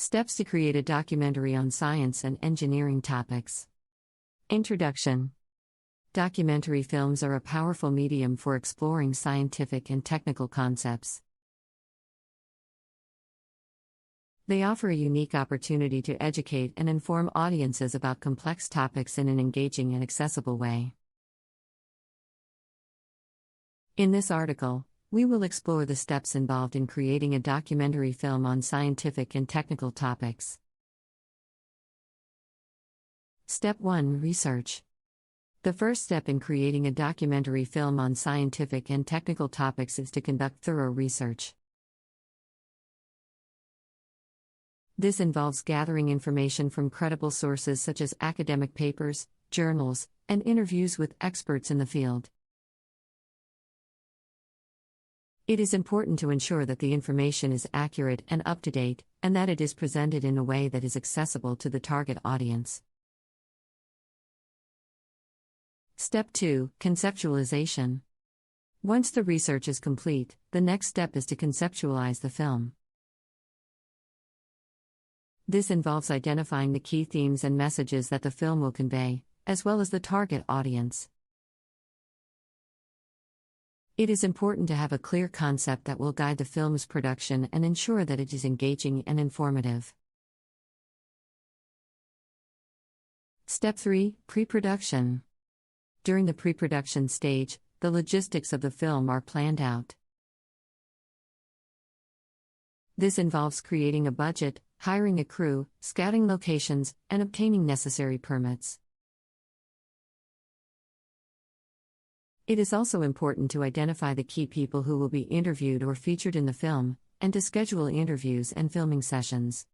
Steps to create a documentary on science and engineering topics. Introduction. Documentary films are a powerful medium for exploring scientific and technical concepts. They offer a unique opportunity to educate and inform audiences about complex topics in an engaging and accessible way. In this article, we will explore the steps involved in creating a documentary film on scientific and technical topics. Step 1: Research. The first step in creating a documentary film on scientific and technical topics is to conduct thorough research. This involves gathering information from credible sources such as academic papers, journals, and interviews with experts in the field. It is important to ensure that the information is accurate and up-to-date, and that it is presented in a way that is accessible to the target audience. Step 2: Conceptualization. Once the research is complete, the next step is to conceptualize the film. This involves identifying the key themes and messages that the film will convey, as well as the target audience. It is important to have a clear concept that will guide the film's production and ensure that it is engaging and informative. Step 3: Pre-production. During the pre-production stage, the logistics of the film are planned out. This involves creating a budget, hiring a crew, scouting locations, and obtaining necessary permits. It is also important to identify the key people who will be interviewed or featured in the film, and to schedule interviews and filming sessions.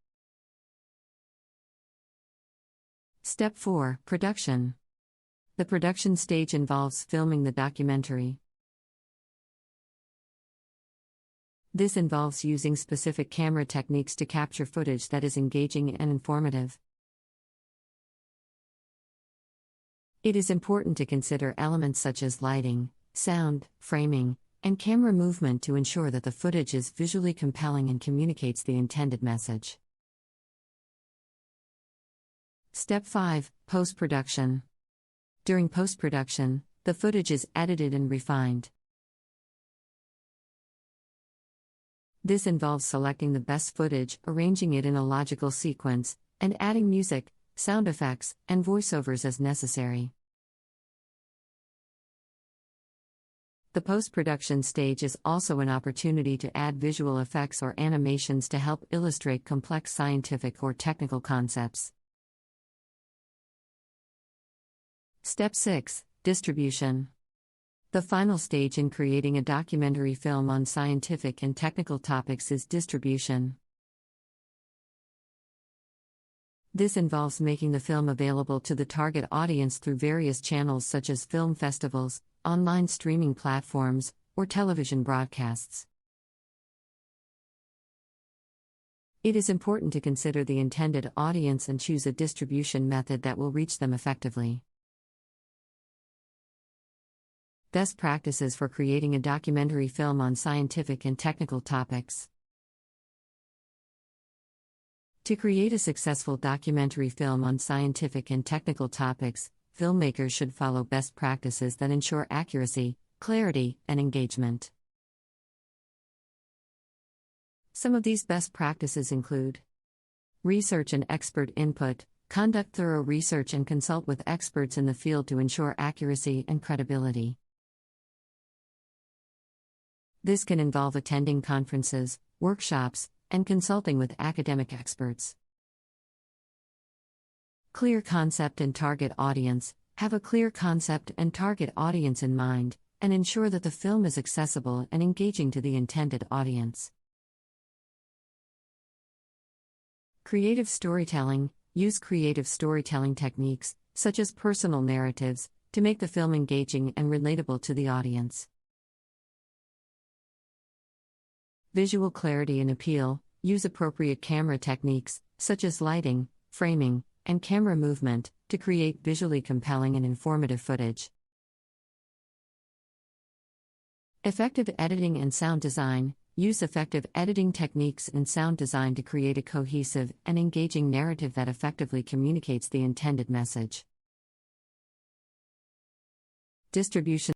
Step 4: Production. The production stage involves filming the documentary. This involves using specific camera techniques to capture footage that is engaging and informative. It is important to consider elements such as lighting, sound, framing, and camera movement to ensure that the footage is visually compelling and communicates the intended message. Step 5: Post-production. During post-production, the footage is edited and refined. This involves selecting the best footage, arranging it in a logical sequence, and adding music, sound effects, and voiceovers as necessary. The post-production stage is also an opportunity to add visual effects or animations to help illustrate complex scientific or technical concepts. Step 6: Distribution. The final stage in creating a documentary film on scientific and technical topics is distribution. This involves making the film available to the target audience through various channels such as film festivals, online streaming platforms, or television broadcasts. It is important to consider the intended audience and choose a distribution method that will reach them effectively. Best practices for creating a documentary film on scientific and technical topics. To create a successful documentary film on scientific and technical topics, filmmakers should follow best practices that ensure accuracy, clarity, and engagement. Some of these best practices include: research and expert input. Conduct thorough research and consult with experts in the field to ensure accuracy and credibility. This can involve attending conferences, workshops, and consulting with academic experts. Clear concept and target audience. Have a clear concept and target audience in mind, and ensure that the film is accessible and engaging to the intended audience. Creative storytelling. Use creative storytelling techniques, such as personal narratives, to make the film engaging and relatable to the audience. Visual clarity and appeal. Use appropriate camera techniques, such as lighting, framing, and camera movement, to create visually compelling and informative footage. Effective editing and sound design. Use effective editing techniques and sound design to create a cohesive and engaging narrative that effectively communicates the intended message. Distribution.